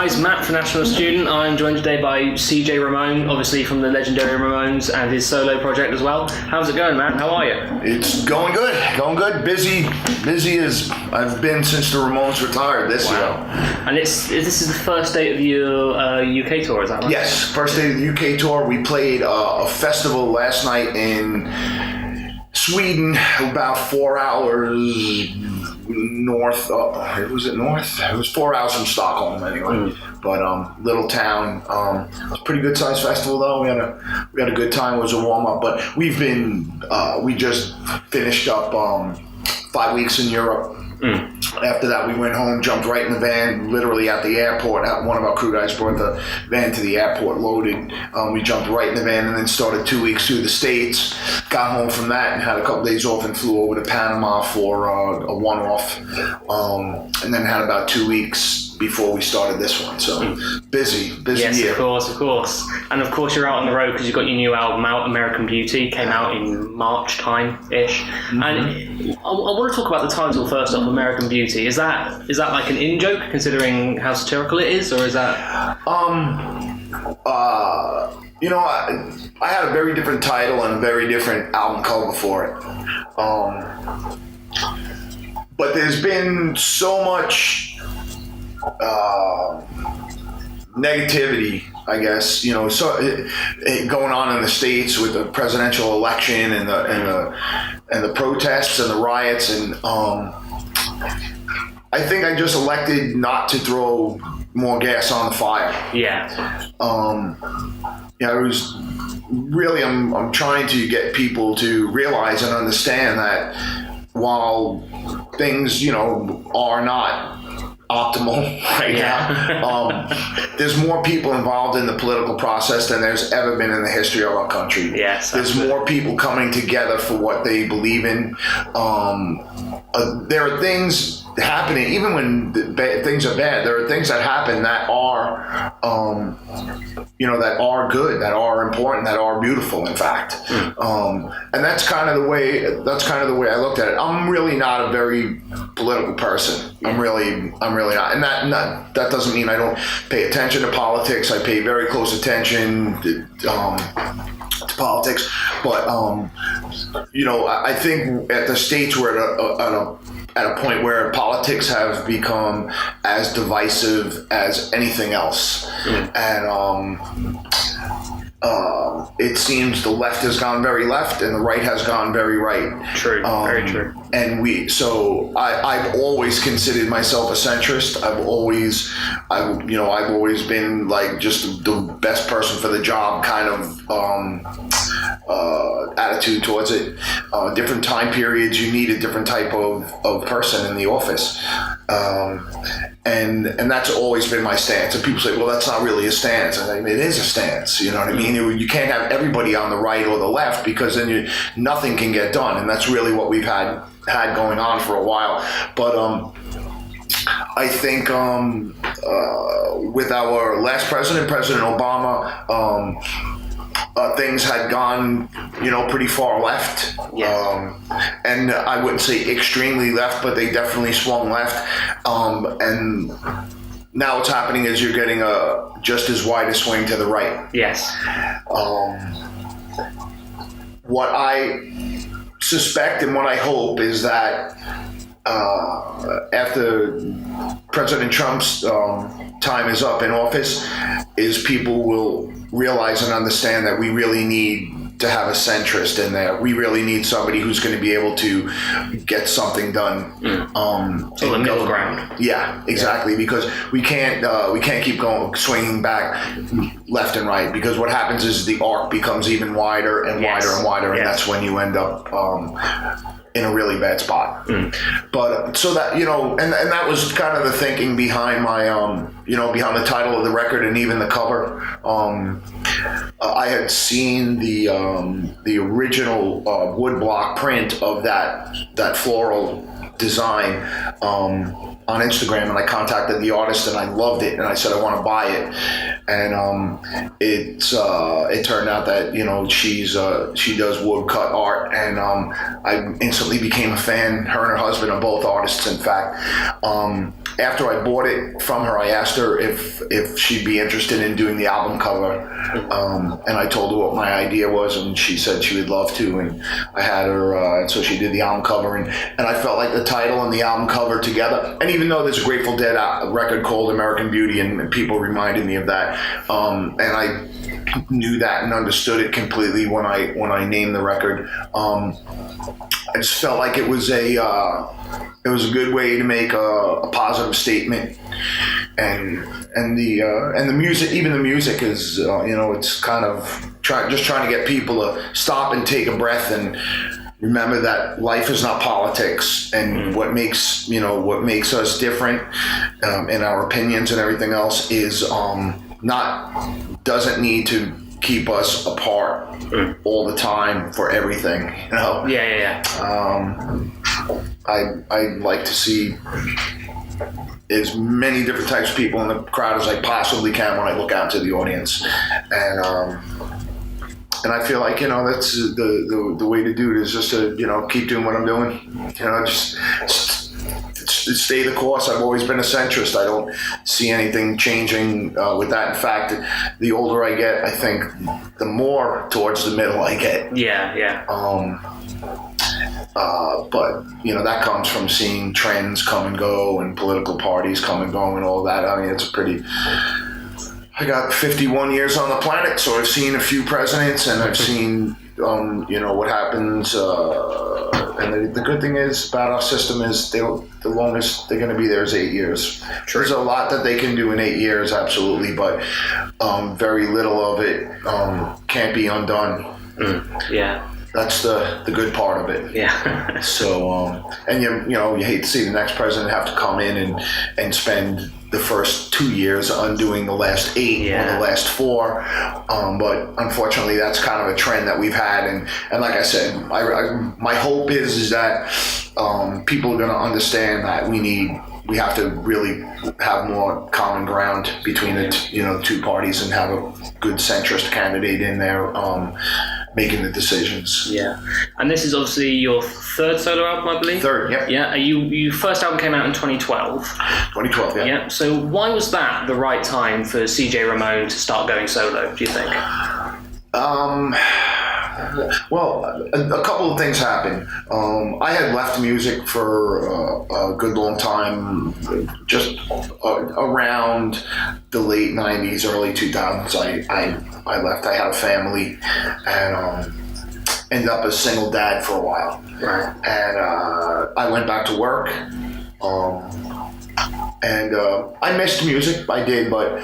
guys, Matt from National Student. I'm joined today by CJ Ramone, obviously from the legendary Ramones, and his solo project as well. How's it going, man? How are you? It's going good. Busy as I've been since the Ramones retired this year. And this is the first date of your UK tour, is that right? Yes, first day of the UK tour. We played a festival last night in Sweden, about 4 hours north. Was it north? It was 4 hours from Stockholm anyway. But little town. It was a pretty good sized festival though. We had a good time. It was a warm up. But we just finished up 5 weeks in Europe. After that, we went home, jumped right in the van, literally at the airport. One of our crew guys brought the van to the airport loaded. We jumped right in the van and then started 2 weeks through the States. Got home from that and had a couple days off and flew over to Panama for a one-off. And then had about 2 weeks before we started this one. So busy yes, year. Yes, of course. And of course you're out on the road because you've got your new album out, American Beauty, came out in March time-ish. And I want to talk about the title first off, American Beauty. Is that like an in-joke considering how satirical it is, or is that... I had a very different title and a very different album cover for it. But there's been so much negativity, I guess, going on in the States with the presidential election and the protests and the riots, and I think I just elected not to throw more gas on the fire. Yeah. It was really, I'm trying to get people to realize and understand that while things, are not optimal right now, there's more people involved in the political process than there's ever been in the history of our country. Yes, there's more people coming together for what they believe in. There are things happening, even when things are bad, there are things that happen that are that are good, that are important, that are beautiful, in fact. And that's kind of the way I looked at it. I'm really not a very political person. I'm really not. And that doesn't mean I don't pay attention to politics. I pay very close attention to politics. But I think at the States we're at a point where politics have become as divisive as anything else. And it seems the left has gone very left and the right has gone very right. True, very true. And I've always considered myself a centrist. I've always been like just the best person for the job kind of attitude towards it. Different time periods, you need a different type of person in the office. And that's always been my stance. And people say, well, that's not really a stance. I mean, it is a stance. You know what I mean? You can't have everybody on the right or the left, because then nothing can get done. And that's really what we've had going on for a while. But I think with our last president, President Obama, things had gone, pretty far left. Yes. And I wouldn't say extremely left, but they definitely swung left. And now what's happening is you're getting a just as wide a swing to the right. Yes. What I suspect and what I hope is that after President Trump's time is up in office, is people will realize and understand that we really need to have a centrist in there. We really need somebody who's going to be able to get something done. So the middle ground. Yeah, exactly. Yeah. Because we can't keep swinging back left and right, because what happens is the arc becomes even wider and wider and wider, and that's when you end up in a really bad spot. But so that, and that was kind of the thinking behind my, behind the title of the record and even the cover. I had seen the original woodblock print of that floral design on Instagram, and I contacted the artist and I loved it, and I said I want to buy it. And it turned out that she does woodcut art, and I instantly became a fan. Her and her husband are both artists, in fact. after I bought it from her, I asked her if she'd be interested in doing the album cover, and I told her what my idea was, and she said she would love to, and I had her, and so she did the album cover, and I felt like the title and the album cover together, and even though there's a Grateful Dead record called American Beauty, and people reminded me of that, and I knew that and understood it completely when I named the record. I just felt like it was a good way to make a positive statement, and the music, even the music is it's kind of trying to get people to stop and take a breath and remember that life is not politics, and what makes us different in our opinions and everything else is doesn't need to keep us apart all the time for everything, I'd like to see as many different types of people in the crowd as I possibly can when I look out to the audience, and I feel like that's the way to do it is just to keep doing what I'm doing, just stay the course. I've always been a centrist. I don't see anything changing with that. In fact, the older I get, I think the more towards the middle I get. Yeah. But that comes from seeing trends come and go and political parties come and go and all that. I mean, I got 51 years on the planet, so I've seen a few presidents, and I've seen what happens. And the good thing is about our system is the longest they're going to be there is 8 years. True. There's a lot that they can do in 8 years, absolutely, but very little of it can't be undone. Yeah. That's the good part of it. Yeah. So, and you hate to see the next president have to come in and spend the first 2 years undoing the last 8 or the last 4. But unfortunately, that's kind of a trend that we've had. And like I said, my hope is that people are going to understand that we have to really have more common ground between the two parties and have a good centrist candidate in there making the decisions. Yeah. And this is obviously your third solo album, I believe? Third, yeah. Yeah. Your first album came out in 2012. 2012, yeah. Yeah. So why was that the right time for CJ Ramone to start going solo, do you think? Well, a couple of things happened. I had left music for a good long time, just around the late 90s, early 2000s. I left. I had a family and ended up a single dad for a while. Right. And I went back to work. And I missed music, I did, but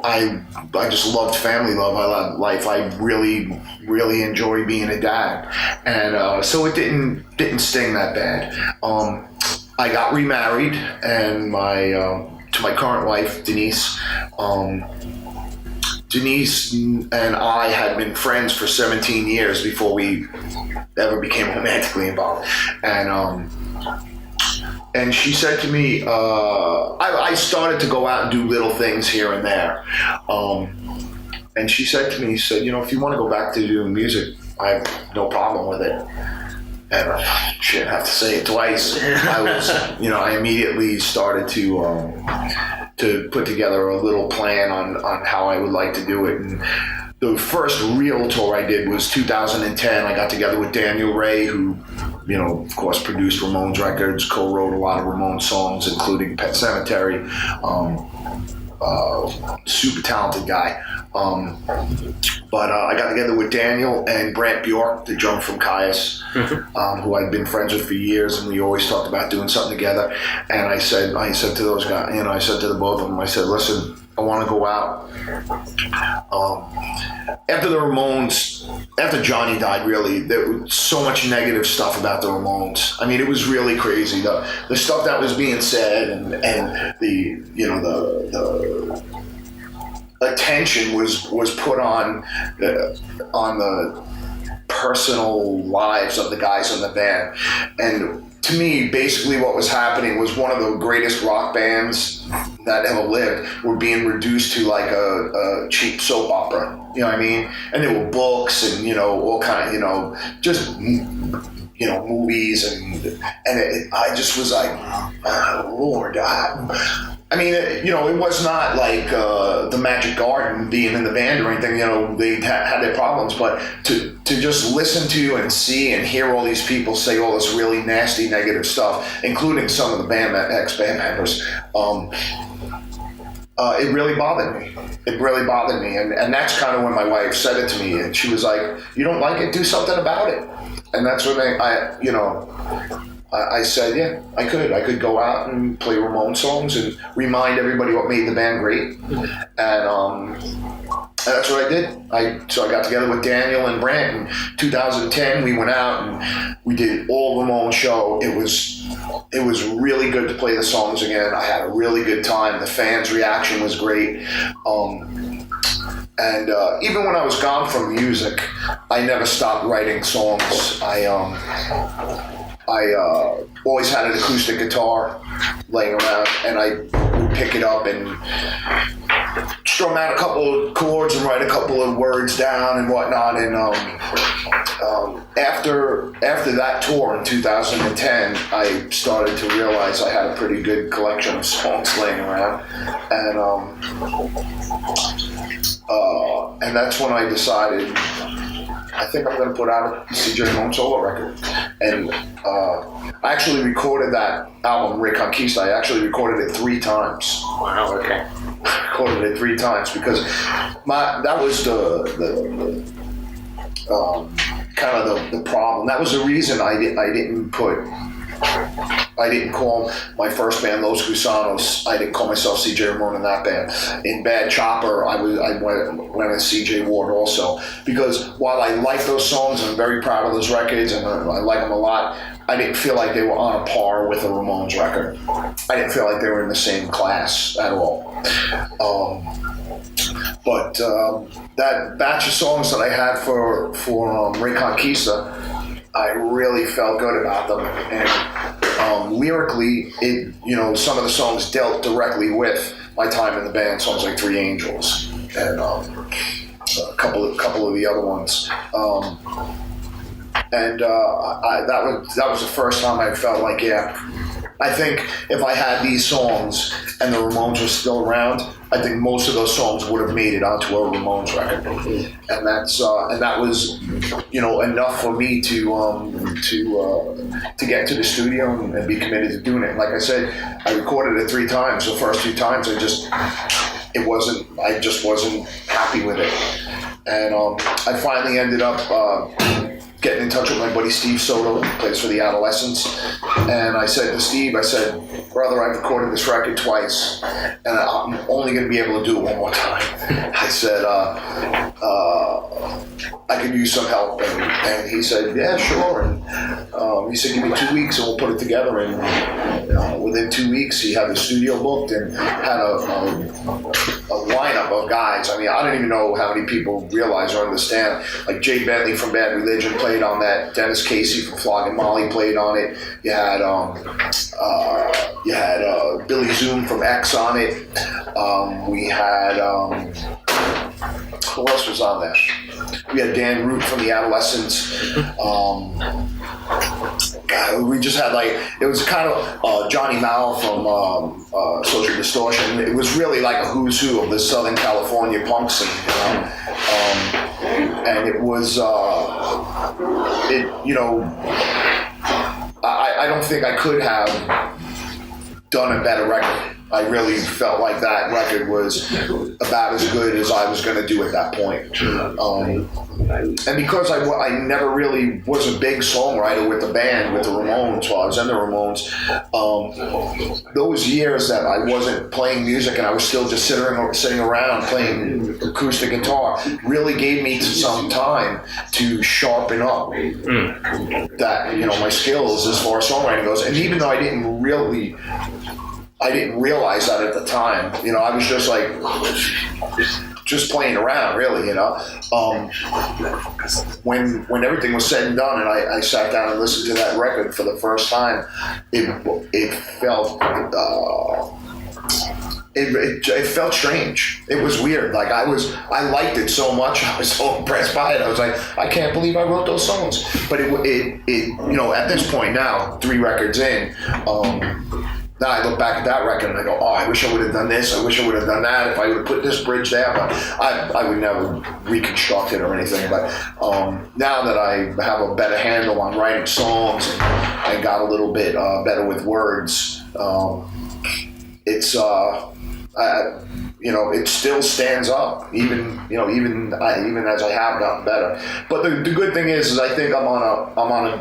I just loved family love. I loved life. I really, really enjoy being a dad, and so it didn't sting that bad. I got remarried, and to my current wife, Denise. Denise and I had been friends for 17 years before we ever became romantically involved, and she said to me, I started to go out and do little things here and there. And she said to me, if you want to go back to doing music, I have no problem with it. And I shouldn't have to say it twice. I immediately started to put together a little plan on how I would like to do it. And the first real tour I did was 2010. I got together with Daniel Ray, who, of course, produced Ramones records, co-wrote a lot of Ramones songs, including Pet Sematary. Super talented guy. But I got together with Daniel and Brant Bjork, the drummer from Caius, who I'd been friends with for years, and we always talked about doing something together. And I said to those guys, I said to the both of them, I said, listen, I want to go out. After the Ramones, after Johnny died, really, there was so much negative stuff about the Ramones. I mean, it was really crazy. The stuff that was being said and the attention was put on the personal lives of the guys in the band. And to me, basically what was happening was one of the greatest rock bands that ever lived were being reduced to like a cheap soap opera. You know what I mean? And there were books and, all kind of, just movies, and I just was like, oh, Lord. I mean, it was not like the Magic Garden being in the band or anything. They had their problems, but to just listen to and see and hear all these people say all this really nasty, negative stuff, including some of the ex-band members, it really bothered me. It really bothered me, and that's kind of when my wife said it to me, and she was like, "You don't like it? Do something about it." And that's when I said, yeah, I could go out and play Ramones songs and remind everybody what made the band great. And that's what I did. So I got together with Daniel and Brant in 2010. We went out and we did all Ramones show. It was really good to play the songs again. I had a really good time. The fans' reaction was great. And even when I was gone from music, I never stopped writing songs. I always had an acoustic guitar laying around, and I would pick it up and strum out a couple of chords and write a couple of words down and whatnot. And after that tour in 2010, I started to realize I had a pretty good collection of songs laying around, and that's when I decided, I think I'm going to put out a CJ Ramone solo record. And I actually recorded that album, Reconquista. I actually recorded it 3 times. Wow, okay. Recorded it 3 times because that was the kind of the problem. That was the reason I didn't call my first band Los Gusanos. I didn't call myself CJ Ramone in that band. In Bad Chopper, I went as CJ Ward also, because while I like those songs and I'm very proud of those records and I like them a lot, I didn't feel like they were on a par with a Ramones record. I didn't feel like they were in the same class at all. But that batch of songs that I had for Reconquista, I really felt good about them, and lyrically, some of the songs dealt directly with my time in the band. Songs like Three Angels and a couple of the other ones, that was the first time I felt like, yeah, I think if I had these songs and the Ramones were still around, I think most of those songs would have made it onto a Ramones record, and that was, enough for me to get to the studio and be committed to doing it. Like I said, I recorded it 3 times. The first 2 times, I just wasn't happy with it, and I finally ended up getting in touch with my buddy Steve Soto, who plays for the Adolescents, and I said to Steve, brother, I've recorded this record twice, and I'm only going to be able to do it one more time. I said, I could use some help, and he said, yeah, sure, and he said, give me 2 weeks and we'll put it together, and within 2 weeks he had the studio booked and had a lineup of guys. I mean, I don't even know how many people realize or understand. Like Jay Bentley from Bad Religion played on that. Dennis Casey from Flogging Molly played on it. You had Billy Zoom from X on it. We had who else was on that? We had Dan Root from the Adolescents. We just had it was kind of Johnny Mao from Social Distortion. It was really like a who's who of the Southern California punk scene, and it was, I don't think I could have done a better record. I really felt like that record was about as good as I was going to do at that point. And because I never really was a big songwriter with the band, with the Ramones, while I was in the Ramones, those years that I wasn't playing music and I was still just sitting around playing acoustic guitar really gave me some time to sharpen up that, my skills as far as songwriting goes. And even though I didn't realize that at the time. I was just playing around, really. When everything was said and done, and I sat down and listened to that record for the first time, it it felt strange. It was weird. Like I liked it so much. I was so impressed by it. I was like, I can't believe I wrote those songs. But it at this point now, 3 records in, now I look back at that record and I go, oh, I wish I would have done this. I wish I would have done that. If I would have put this bridge there, but I would never reconstruct it or anything. But now that I have a better handle on writing songs and got a little bit better with words, it's it still stands up, even as I have gotten better. But the good thing is I think I'm on a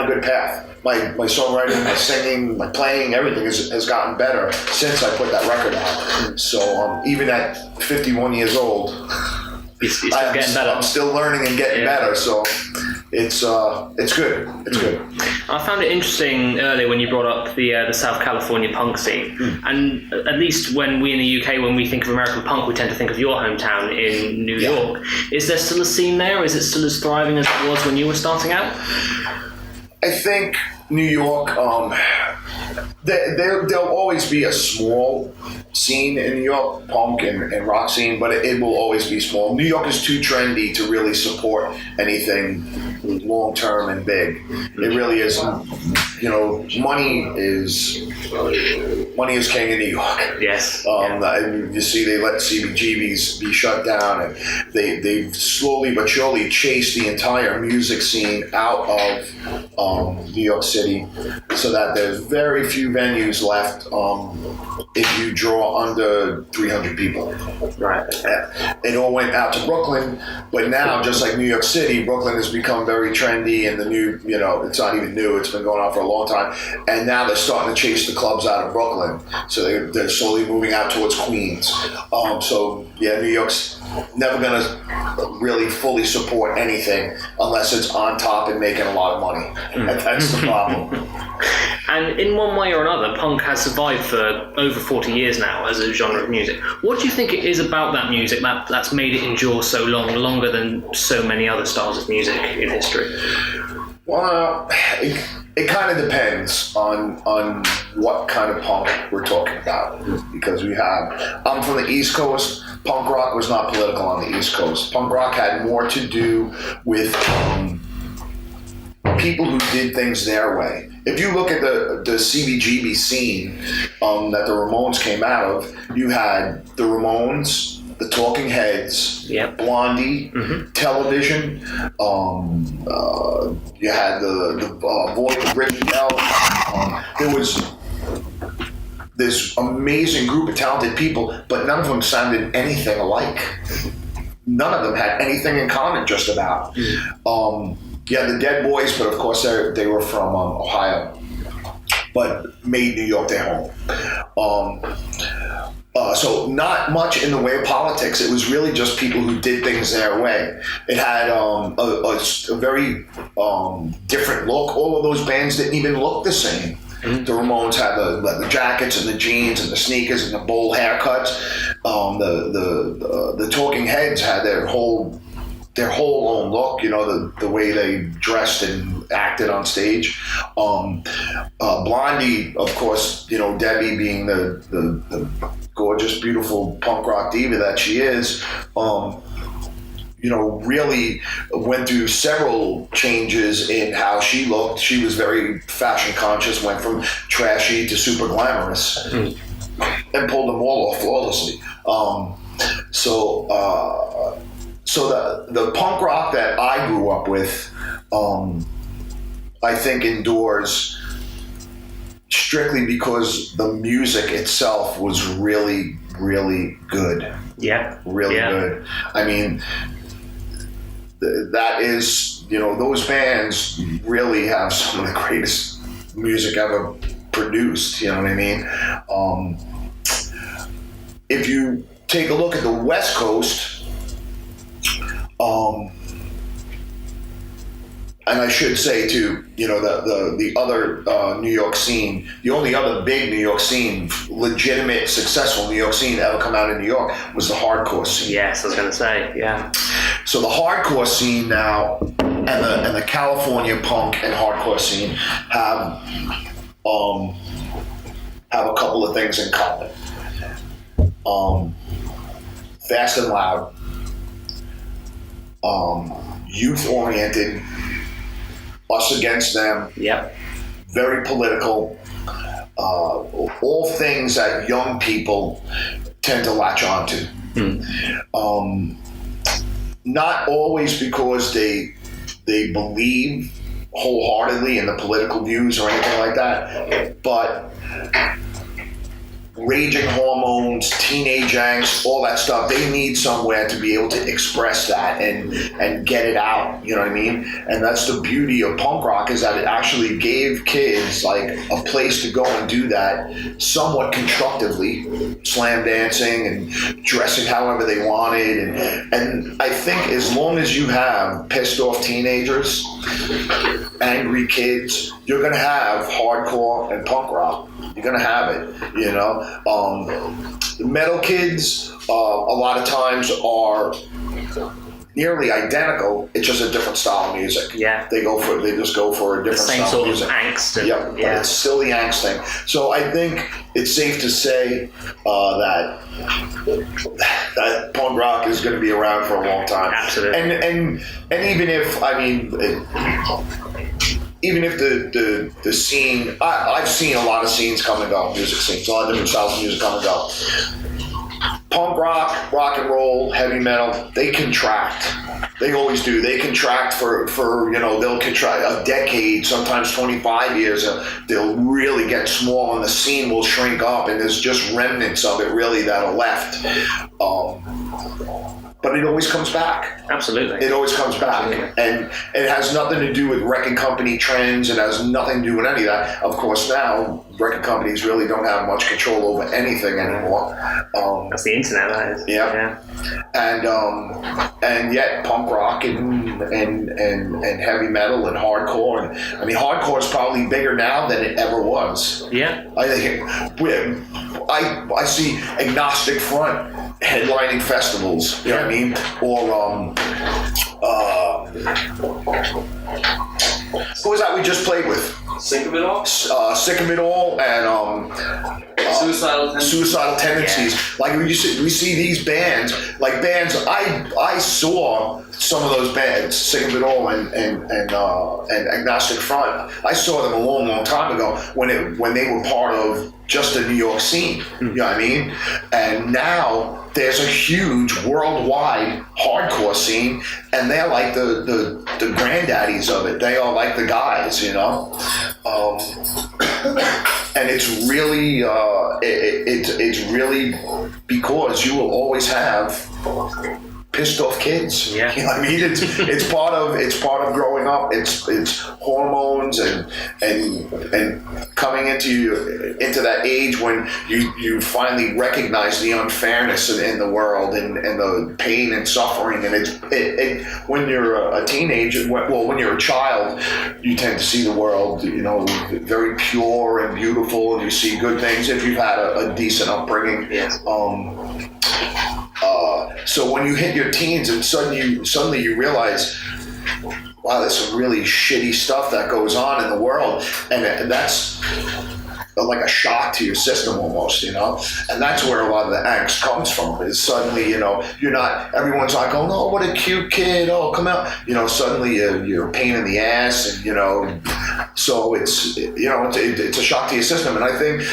good path. My songwriting, my singing, my playing, everything has gotten better since I put that record out. So even at 51 years old, it's still getting better. I'm still learning and getting better. So it's good. It's good. I found it interesting earlier when you brought up the South California punk scene, and at least when we in the UK, when we think of American punk, we tend to think of your hometown in New York. Is there still a scene there, or is it still as thriving as it was when you were starting out? I think New York, there'll always be a small scene in New York, punk and rock scene, but it will always be small. New York is too trendy to really support anything long-term and big. It really is, money is king in New York. Yes. You see, they let CBGBs be shut down, and they've slowly but surely chased the entire music scene out of New York City, so that there's very few venues left if you draw under 300 people. Right. It all went out to Brooklyn, but now, just like New York City, Brooklyn has become very trendy, and the new, it's not even new, it's been going on for a long time, and now they're starting to chase the clubs out of Brooklyn, so they're slowly moving out towards Queens. New York's never going to really fully support anything unless it's on top and making a lot of money. That's the problem. And in one way or another, punk has survived for over 40 years now as a genre of music. What do you think it is about that music that's made it endure so long, longer than so many other styles of music in history? Well, it kind of depends on what kind of punk we're talking about, because I'm from the East Coast. Punk rock was not political on the East Coast. Punk rock had more to do with people who did things their way. If you look at the CBGB scene that the Ramones came out of, you had the Ramones, the Talking Heads, Blondie, Television. You had the voice of Ricky Bell. There was this amazing group of talented people, but none of them sounded anything alike. None of them had anything in common, just about. The Dead Boys, but of course they were from Ohio, but made New York their home. So not much in the way of politics. It was really just people who did things their way. It had a very different look. All of those bands didn't even look the same. The Ramones had the jackets and the jeans and the sneakers and the bowl haircuts. The Talking Heads had their whole own look, the way they dressed and acted on stage. Blondie, of course, Debbie being the gorgeous, beautiful punk rock diva that she is, really went through several changes in how she looked. She was very fashion conscious, went from trashy to super glamorous, and pulled them all off flawlessly. So the punk rock that I grew up with, I think endures strictly because the music itself was really, really good. Yeah. Really good. I mean, that is, those bands really have some of the greatest music ever produced, you know what I mean? If you take a look at the West Coast, and I should say too, the other New York scene, the only other big New York scene, legitimate, successful New York scene to ever come out of New York was the hardcore scene. Yes, I was going to say, yeah. So the hardcore scene now, and the California punk and hardcore scene have have a couple of things in common. Fast and loud, youth oriented, us against them. Yep. Very political. All things that young people tend to latch onto. Not always because they believe wholeheartedly in the political views or anything like that, but raging hormones, teenage angst, all that stuff, they need somewhere to be able to express that and get it out, you know what I mean? And that's the beauty of punk rock, is that it actually gave kids like a place to go and do that somewhat constructively, slam dancing and dressing however they wanted. And I think as long as you have pissed off teenagers, angry kids, you're going to have hardcore and punk rock. You're gonna have it, you know. Metal kids, a lot of times are nearly identical. It's just a different style of music. Yeah. They just go for a different same style sort of music. of angst. Yep. Yeah. But it's still the angst thing. So I think it's safe to say that punk rock is going to be around for a long time. Absolutely. And even if even if the scene, I've seen a lot of scenes come and go, music scenes, a lot of different styles of music come and go. Punk rock, rock and roll, heavy metal, they contract. They always do. They contract for they'll contract a decade, sometimes 25 years. They'll really get small and the scene will shrink up, and there's just remnants of it really that are left. But it always comes back. Absolutely. It always comes back. Absolutely. And it has nothing to do with record company trends. It has nothing to do with any of that. Of course, now, record companies really don't have much control over anything anymore. That's the internet, that is. Yeah. And yet, punk rock and heavy metal and hardcore. And, I mean, hardcore is probably bigger now than it ever was. Yeah. I see Agnostic Front headlining festivals, you know what I mean? Or who was that we just played with? Sick of It All? Sick of It All and Suicidal Tendencies. Yeah. Like we see these bands, I saw some of those bands, Sick of It All and Agnostic Front. I saw them a long time ago when they were part of just the New York scene. You know what I mean? And now there's a huge worldwide hardcore scene, and they're like the granddaddies of it. They are like the guys, you know. And it's really it's really because you will always have pissed off kids. Yeah. You know what I mean? It's part of growing up. It's hormones and coming into that age when you finally recognize the unfairness in the world and the pain and suffering. And it when you're a teenager, when you're a child, you tend to see the world, you know, very pure and beautiful, and you see good things if you've had a decent upbringing. Yes. So when you hit your teens and suddenly you realize, wow, there's some really shitty stuff that goes on in the world, and that's like a shock to your system almost, you know. And that's where a lot of the angst comes from. Is suddenly, you know, everyone's not going, oh, what a cute kid, oh, come out, you know. Suddenly you're a pain in the ass, and you know, so it's a shock to your system. And I think,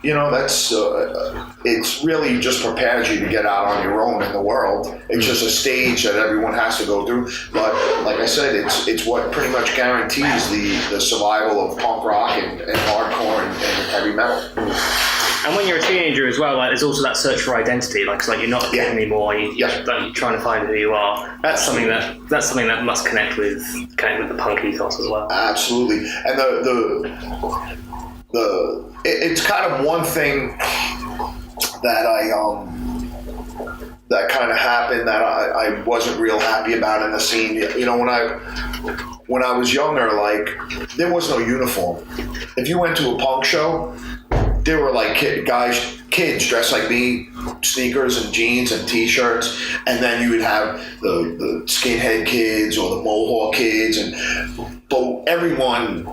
you know, that's it's really just prepares you to get out on your own in the world. It's just a stage that everyone has to go through. But like I said, it's what pretty much guarantees the survival of punk rock and hardcore and heavy metal. And when you're a teenager as well, like there's also that search for identity. Like it's like you're not a kid anymore. You're trying to find who you are. That's something that must connect with the punk ethos as well. Absolutely. And it's kind of one thing that kind of happened that I wasn't real happy about in the scene. You know, when I was younger, like there was no uniform. If you went to a punk show, there were like kids dressed like me, sneakers and jeans and t-shirts, and then you would have the skinhead kids or the mohawk kids, but everyone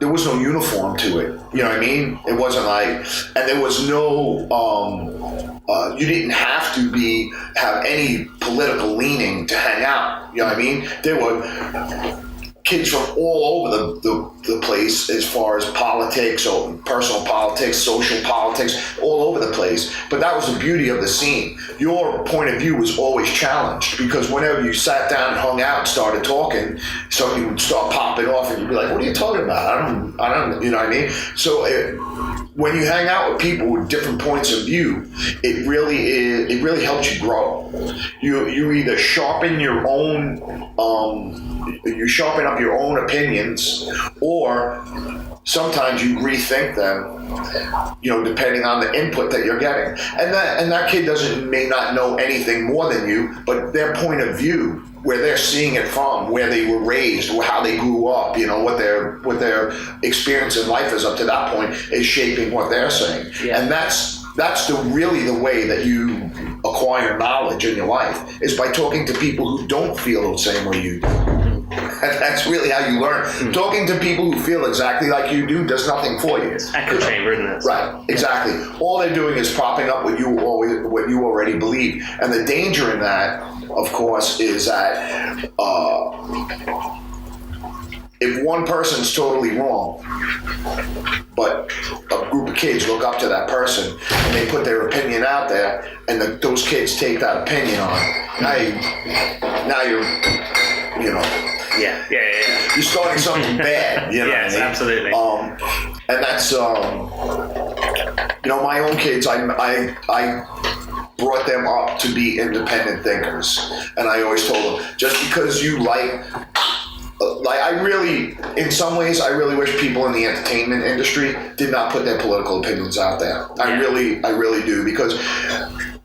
there was no uniform to it. You know what I mean? It wasn't like, and there was no, you didn't have to have any political leaning to hang out. You know what I mean? There were kids from all over the place as far as politics or personal politics, social politics, all over the place. But that was the beauty of the scene. Your point of view was always challenged, because whenever you sat down and hung out and started talking, somebody would start popping off and you'd be like, what are you talking about? I don't, you know what I mean? So when you hang out with people with different points of view, it really helps you grow. You either sharpen your own, you sharpen up your own opinions, or sometimes you rethink them, you know, depending on the input that you're getting. And that kid may not know anything more than you, but their point of view, where they're seeing it from, where they were raised, or how they grew up, you know, what their experience in life is up to that point, is shaping what they're saying. Yeah. And that's really the way that you acquire knowledge in your life, is by talking to people who don't feel the same way you do. That's really how you learn. Talking to people who feel exactly like you do does nothing for you. It's echo chamber, isn't it? Right, exactly. All they're doing is propping up what you already believe. And the danger in that, of course, is that if one person's totally wrong, but a group of kids look up to that person and they put their opinion out there, and those kids take that opinion on, now you're, you know. Yeah. You're starting something bad, you know. Yes, what I mean? Absolutely. And that's, you know, my own kids, I brought them up to be independent thinkers. And I always told them, just because you I really, in some ways, I really wish people in the entertainment industry did not put their political opinions out there. I really do, because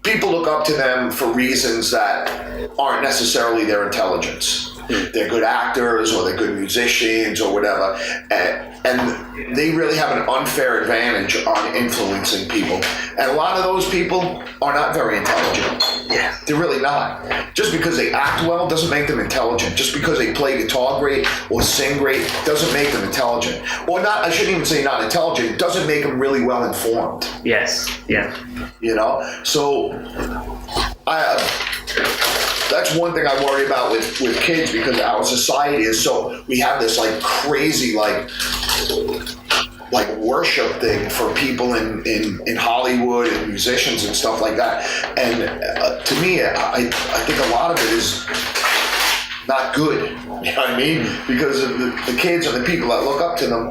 people look up to them for reasons that aren't necessarily their intelligence. They're good actors, or they're good musicians, or whatever, and they really have an unfair advantage on influencing people. And a lot of those people are not very intelligent. Yeah, they're really not. Just because they act well doesn't make them intelligent. Just because they play guitar great or sing great doesn't make them intelligent. Or not. I shouldn't even say not intelligent. It doesn't make them really well informed. Yes. Yeah. You know. So that's one thing I worry about with kids, because our society is so, we have this like crazy like worship thing for people in Hollywood and musicians and stuff like that. And to me, I think a lot of it is not good. You know what I mean? Because the kids and the people that look up to them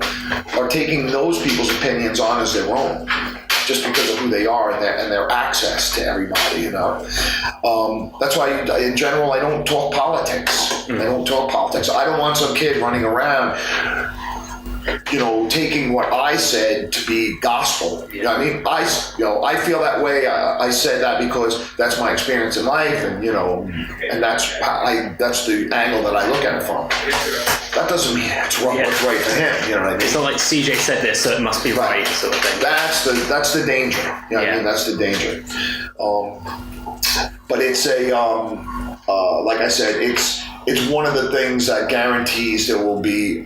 are taking those people's opinions on as their own, just because of who they are and their access to everybody, you know. That's why, in general, I don't talk politics. I don't talk politics. I don't want some kid running around, you know, taking what I said to be gospel. You know what I mean? I feel that way. I said that because that's my experience in life, and you know, and that's the angle that I look at it from. That doesn't mean it's wrong. What's right for him? You know what I mean? It's not like CJ said this, so it must be right, sort of thing. That's the danger. You know what I mean? That's the danger. But it's like I said, it's one of the things that guarantees there will be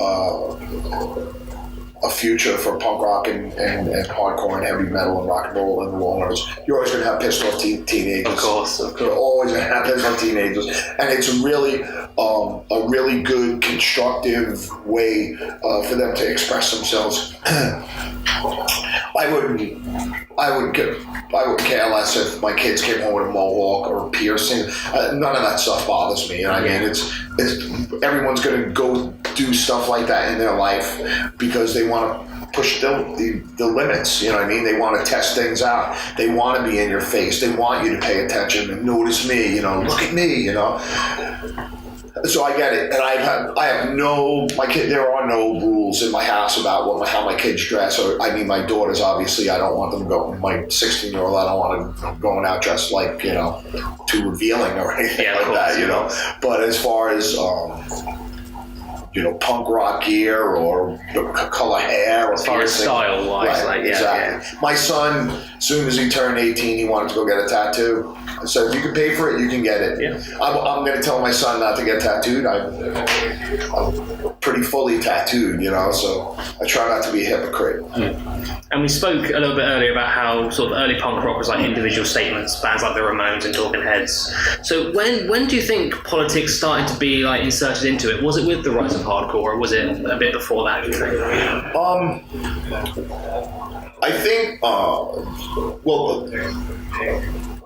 a future for punk rock and hardcore and heavy metal and rock and roll and loners. You're always going to have pissed off teenagers. Of course. You're always going to have pissed off teenagers. And it's really a really good, constructive way for them to express themselves. I wouldn't care less if my kids came home with a mohawk or a piercing. None of that stuff bothers me. You know what I mean? It's everyone's going to go do stuff like that in their life because they want to push the limits. You know what I mean? They want to test things out. They want to be in your face. They want you to pay attention and notice me. You know, look at me. You know. So I get it, and I have no, there are no rules in my house about how my kids dress. Or I mean, my daughters, obviously, I don't want them going. My 16-year-old, I don't want them going out dressed like, you know, too revealing or anything like that, you know. But as far as you know, punk rock gear or color hair, or as far as style wise, right, exactly. Yeah. My son, as soon as he turned 18, he wanted to go get a tattoo. So if you can pay for it, you can get it. Yeah. I'm going to tell my son not to get tattooed. I'm pretty fully tattooed, so I try not to be a hypocrite. And we spoke a little bit earlier about how sort of early punk rock was like individual statements, bands like the Ramones and Talking Heads. So when do you think politics started to be like inserted into it? Was it with the rise of hardcore, or was it a bit before that, do you think? I think,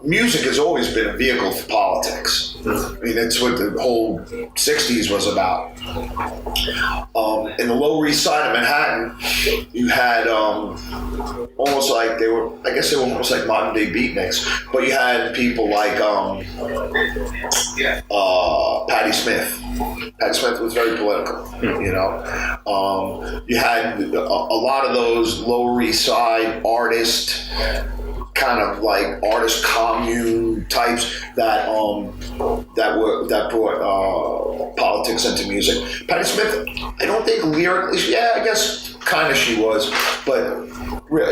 music has always been a vehicle for politics. I mean, that's what the whole 60s was about. In the Lower East Side of Manhattan, you had almost like they were almost like modern day beatniks, but you had people like Patti Smith. Patti Smith was very political, You had a lot of those Lower East Side artists, kind of like artist commune types that brought politics into music. Patti Smith, I don't think lyrically, I guess kind of she was, but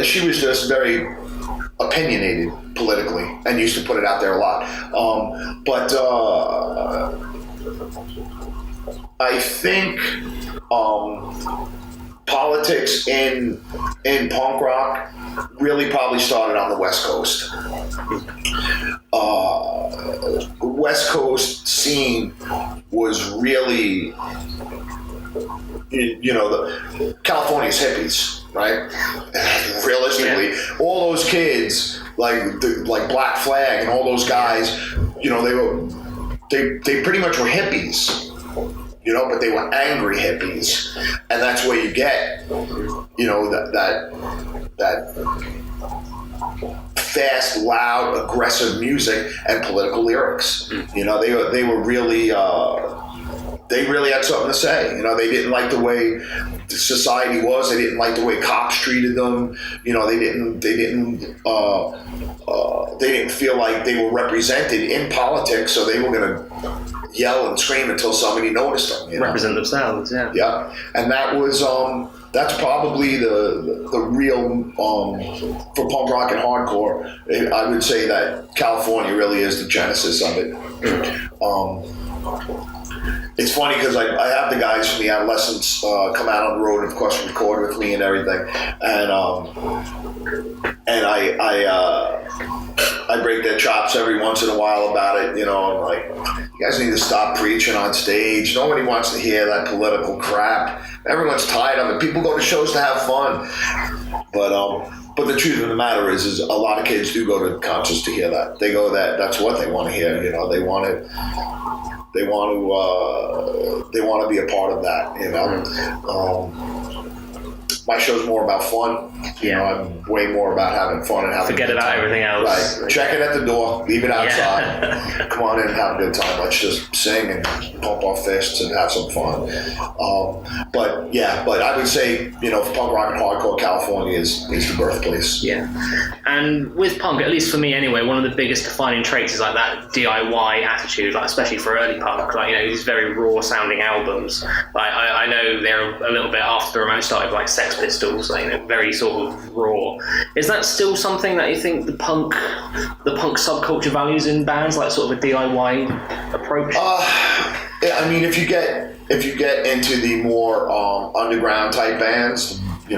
she was just very opinionated politically and used to put it out there a lot. I think politics in punk rock really probably started on the West Coast. West Coast scene was really, the California's hippies, right? Realistically, all those kids like Black Flag and all those guys, they pretty much were hippies. But they were angry hippies, and that's where you get, that fast, loud, aggressive music and political lyrics. They were really, they really had something to say. They didn't like the way society was. They didn't like the way cops treated them. They didn't feel like they were represented in politics, so they were going to yell and scream until somebody noticed them. Represent themselves, yeah. Yeah, and that was that's probably the real for punk rock and hardcore. I would say that California really is the genesis of it. It's funny because I have the guys from the Adolescents come out on the road and, of course, record with me and everything, and I break their chops every once in a while about it. I'm like, you guys need to stop preaching on stage. Nobody wants to hear that political crap. Everyone's tired of it. People go to shows to have fun, but the truth of the matter is a lot of kids do go to concerts to hear that. They go that's what they want to hear. They want to be a part of that. My show's more about fun. I'm way more about having fun and having forget about everything else. Right. Check it at the door. Leave it outside. Yeah. Come on in and have a good time. Let's just sing and pump our fists and have some fun. But I would say, for punk rock and hardcore, California is the birthplace. Yeah. And with punk, at least for me anyway, one of the biggest defining traits is like that DIY attitude, like especially for early punk, these very raw sounding albums. I know they're a little bit after the Ramones started, like Sex Pistols, very sort of raw. Is that still something that you think the punk subculture values in bands, like sort of a DIY approach? Yeah, I mean, if you get into the more underground type bands, the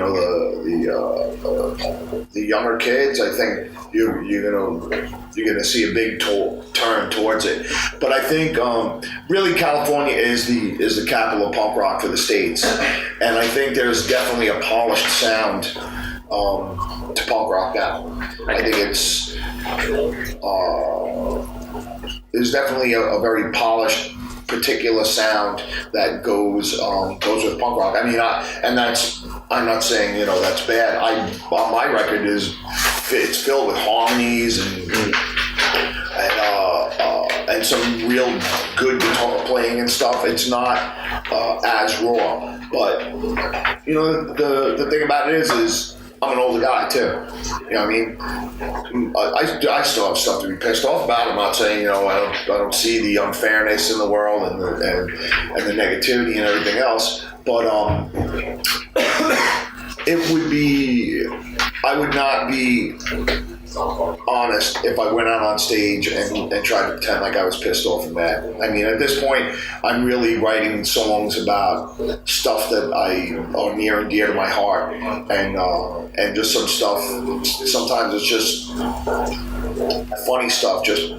younger kids, I think you're gonna see a big turn towards it. But I think really California is the capital of punk rock for the States, and I think there's definitely a polished sound to punk rock now. Okay. I think there's definitely a very polished, particular sound that goes with punk rock. I mean, I'm not saying that's bad. On my record it's filled with harmonies and some real good guitar playing and stuff. It's not as raw, but the thing about it is I'm an older guy too. You know what I mean? I still have stuff to be pissed off about. I'm not saying I don't see the unfairness in the world and the negativity and everything else. But it would be, I would not be honest if I went out on stage and tried to pretend like I was pissed off and mad. I mean, at this point, I'm really writing songs about stuff that are near and dear to my heart, and just some stuff. Sometimes it's just funny stuff. Just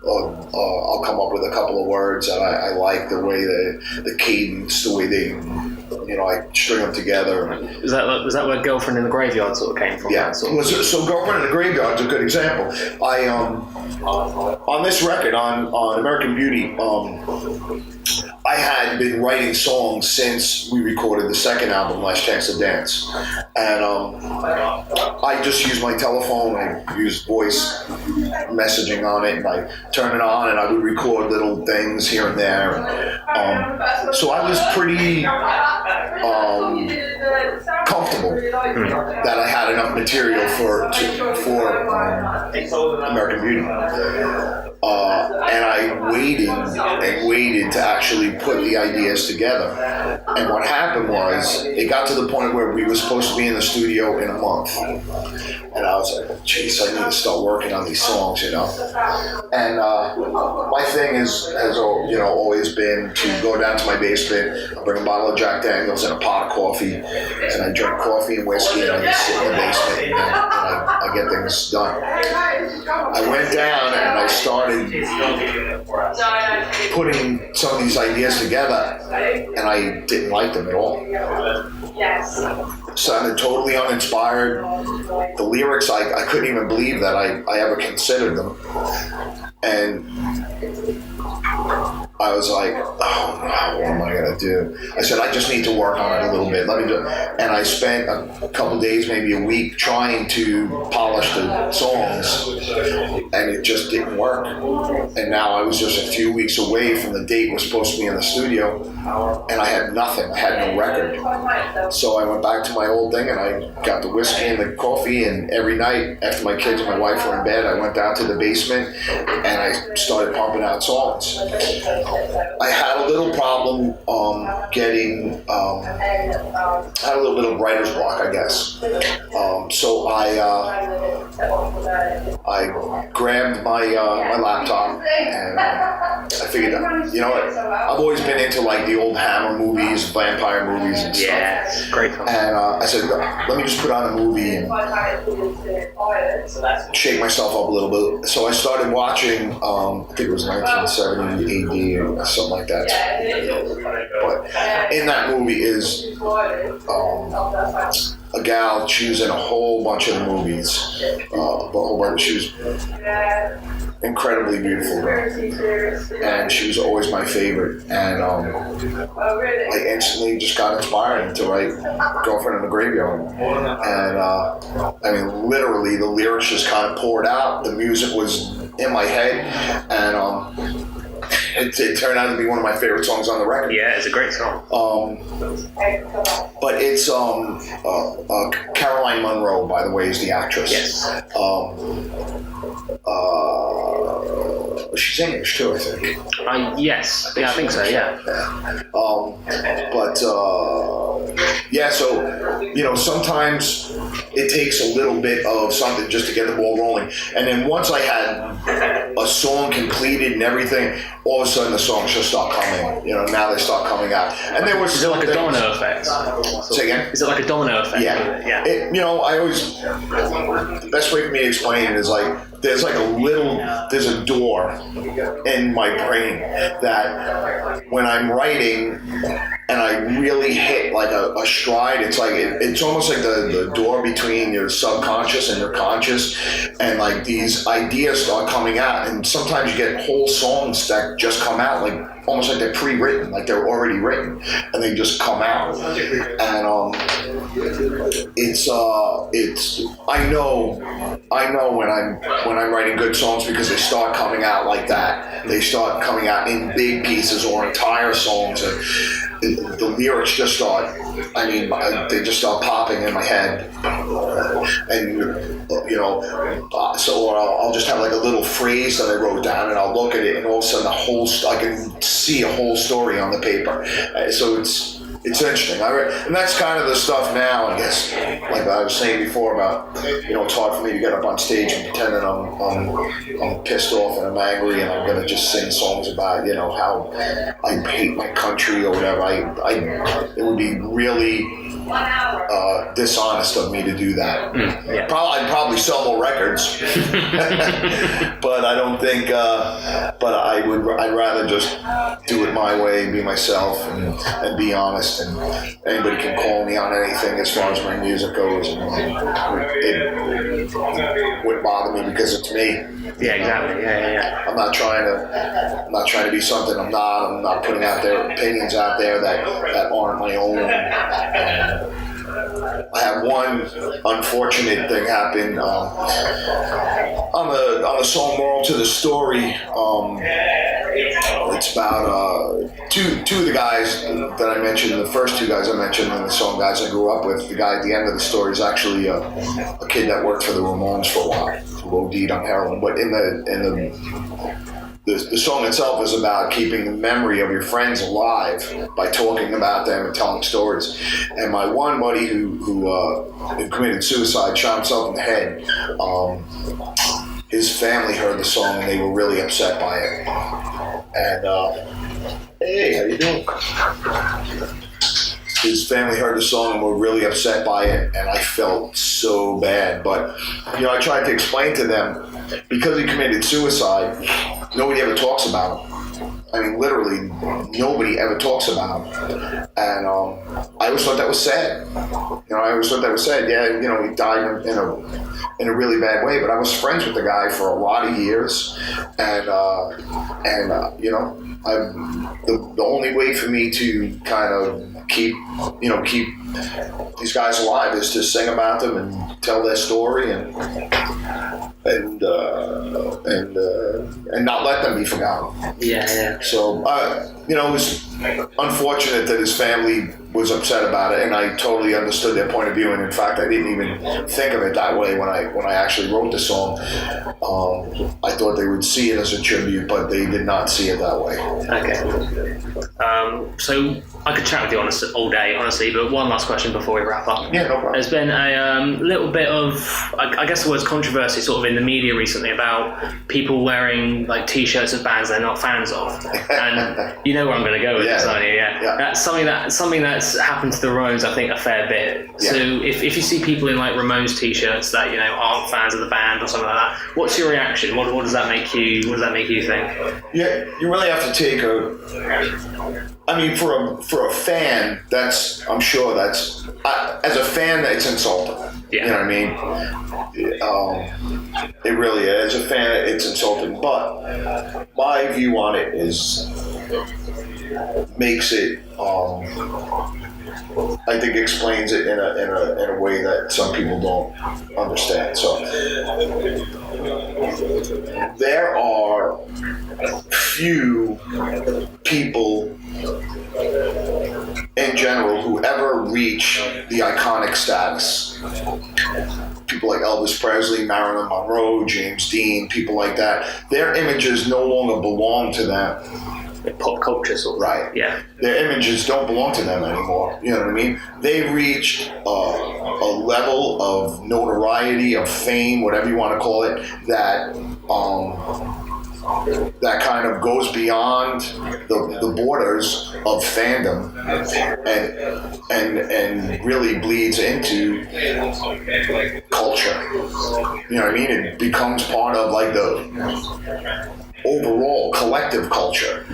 I'll come up with a couple of words, and I like the way the cadence, the way they, I string them together. Was that where Girlfriend in the Graveyard sort of came from? Yeah. So Girlfriend in the Graveyard is a good example. I on this record on American Beauty, I had been writing songs since we recorded the second album, Last Chance to Dance, and I just used my telephone. I used voice messaging on it, and I turned it on, and I would record little things here and there. So I was pretty comfortable that I had enough material for American Beauty. And I waited to actually put the ideas together. And what happened was, it got to the point where we were supposed to be in the studio in a month. And I was like, geez, I need to start working on these songs, And my thing has always been to go down to my basement, bring a bottle of Jack Daniels and a pot of coffee, and I drink coffee and whiskey, and I just sit in the basement, and I get things done. I went down and I started putting some of these ideas together, and I didn't like them at all. Sounded totally uninspired. The lyrics, I couldn't even believe that I ever considered them. And I was like, oh no, what am I gonna do? I said, I just need to work on it a little bit. Let me do it. And I spent a couple days, maybe a week, trying to polish the songs, and it just didn't work. And now I was just a few weeks away from the date we're supposed to be in the studio, and I had nothing. I had no record. So I went back to my old thing, and I got the whiskey and the coffee, and every night after my kids and my wife were in bed, I went down to the basement and I started pumping out songs. I had a little problem getting, had a little bit of writer's block, I guess. So I grabbed my laptop, and I figured, I've always been into like the old Hammer movies, vampire movies and stuff. Yeah, great film. And I said, let me just put on a movie and shake myself up a little bit. So I started watching, I think it was 1970 AD or something like that. But in that movie is a gal choosing a whole bunch of the movies. She was incredibly beautiful girl, and she was always my favorite. And I instantly just got inspired to write Girlfriend in the Graveyard. And I mean, literally, the lyrics just kind of poured out. The music was in my head, and it turned out to be one of my favorite songs on the record. Yeah, it's a great song. But it's Caroline Munro, by the way, is the actress. Yes. She's English too, I think. Yes. Yeah, I think so. Yeah. So sometimes it takes a little bit of something just to get the ball rolling, and then once I had a song completed and everything, all of a sudden the songs just start coming. Now they start coming out, and there was. Is it like a domino effect? Say again? Is it like a domino effect? Yeah. Yeah. I always, the best way for me to explain it is like, there's a door in my brain that when I'm writing and I really hit like a stride, it's like, it's almost like the door between your subconscious and your conscious, and like these ideas start coming out, and sometimes you get whole songs that just come out like, almost like they're pre-written, like they're already written, and they just come out. And it's I know when I'm writing good songs, because they start coming out like that. They start coming out in big pieces or entire songs, and the lyrics just start. They just start popping in my head, and so I'll just have like a little phrase that I wrote down, and I'll look at it, and all of a sudden I can see a whole story on the paper. So it's interesting. And that's kind of the stuff now, I guess. like I was saying before about, it's hard for me to get up on stage and pretend that I'm pissed off and I'm angry and I'm gonna just sing songs about, how I hate my country or whatever. It would be really dishonest of me to do that. Yeah. I'd probably sell more records, but I don't think. But I'd rather just do it my way, be myself, and be honest. And anybody can call me on anything as far as my music goes. And it wouldn't bother me because it's me. Yeah, exactly. Yeah. I'm not trying to be something I'm not. I'm not putting out there opinions out there that aren't my own. I have one unfortunate thing happen on the song "Moral to the Story." It's about two of the guys that I mentioned. The first two guys I mentioned in the song, guys I grew up with. The guy at the end of the story is actually a kid that worked for the Ramones for a while, who OD'd on heroin. But the song itself is about keeping the memory of your friends alive by talking about them and telling stories. And my one buddy who committed suicide, shot himself in the head, his family heard the song and they were really upset by it. And hey, how you doing? His family heard the song and were really upset by it, and I felt so bad. But I tried to explain to them, because he committed suicide, nobody ever talks about him. I mean, literally, nobody ever talks about him. And I always thought that was sad. Yeah, he died in a really bad way. But I was friends with the guy for a lot of years, and the only way for me to kind of keep these guys alive is to sing about them and tell their story and not let them be forgotten. Yeah. So it was unfortunate that his family was upset about it, and I totally understood their point of view. And in fact, I didn't even think of it that way when I actually wrote the song. I thought they would see it as a tribute, but they did not see it that way. Okay. So I could chat with you all day, honestly, but one last question before we wrap up. Yeah, no problem. There's been a little bit of, I guess the word's controversy, sort of in the media recently about people wearing like T-shirts of bands they're not fans of, and you know where I'm going to go with this, aren't you? Yeah. That's something that's happened to the Ramones, I think, a fair bit. Yeah. So if you see people in like Ramones T-shirts that aren't fans of the band or something like that, what's your reaction? What does that make you? What does that make you think? Yeah, you really have to take for a fan, I'm sure that's as a fan, it's insulting. Yeah. You know what I mean? It really is. As a fan, it's insulting. But my view on it makes it. I think explains it in a way that some people don't understand. So there are few people in general who ever reach the iconic status. People like Elvis Presley, Marilyn Monroe, James Dean, people like that. Their images no longer belong to them. Pop culture sort of. Right. Yeah. Their images don't belong to them anymore. You know what I mean? They reached a level of notoriety, of fame, whatever you want to call it, that kind of goes beyond the borders of fandom and really bleeds into culture. You know what I mean? It becomes part of like the overall collective culture.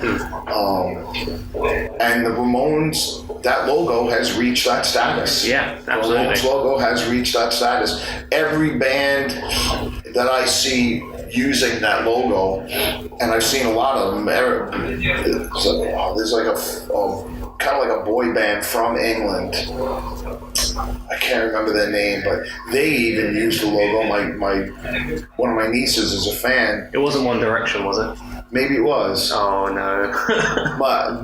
And the Ramones, that logo has reached that status. Yeah, absolutely. The Ramones logo has reached that status. Every band that I see using that logo, and I've seen a lot of them, there's like a kind of like a boy band from England. I can't remember their name, but they even used the logo. One of my nieces is a fan. It wasn't One Direction, was it? Maybe it was. Oh no. But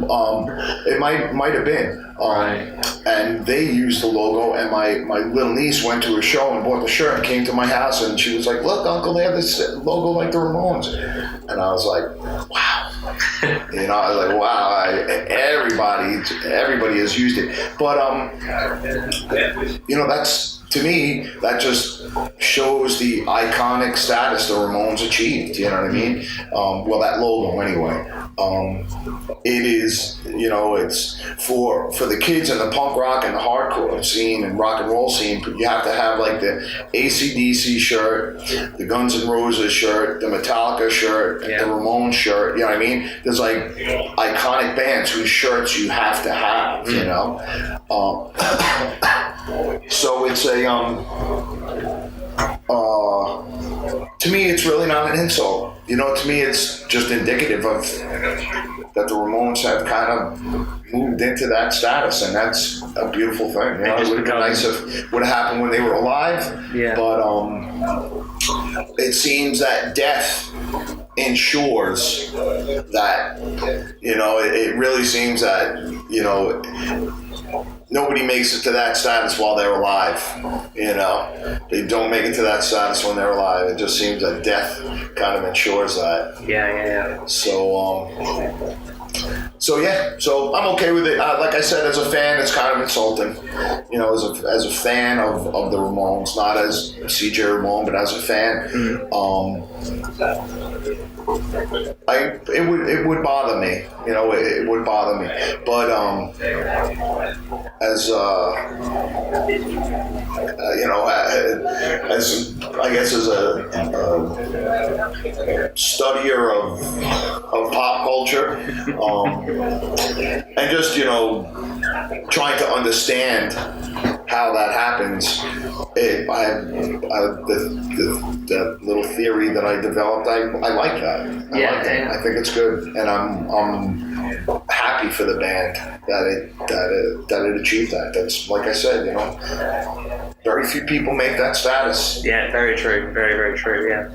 it might have been. Right. And they used the logo, and my little niece went to a show and bought the shirt and came to my house, and she was like, "Look, Uncle, they have this logo like the Ramones." And I was like, "Wow." I was like, "Wow." Everybody has used it, but to me, that just shows the iconic status the Ramones achieved. You know what I mean? Well, that logo anyway. It is, you know, it's for the kids in the punk rock and the hardcore scene and rock and roll scene. You have to have like the AC/DC shirt, the Guns N' Roses shirt, the Metallica shirt, the Ramones shirt. You know what I mean? There's like iconic bands whose shirts you have to have. You know. So it's a to me, it's really not an insult. You know, to me, it's just indicative of that the Ramones have kind of moved into that status, and that's a beautiful thing. You know, it would have been nice if it would have happened when they were alive, but it seems that death ensures that, you know, it really seems that, you know, nobody makes it to that status while they're alive. You know, they don't make it to that status when they're alive. It just seems that death kind of ensures that. Yeah. So I'm okay with it. Like I said, as a fan, it's kind of insulting. You know, as a fan of the Ramones, not as CJ Ramone, but as a fan, it would bother me. You know, it would bother me. But as you know, as I guess as a studier of pop culture, and just, you know, trying to understand how that happens. The little theory that I developed, I like that. I like that. I think it's good, and I'm happy for the band that it achieved that. That's, like I said, you know, very few people make that status. Yeah, very true. Very, very true. Yeah.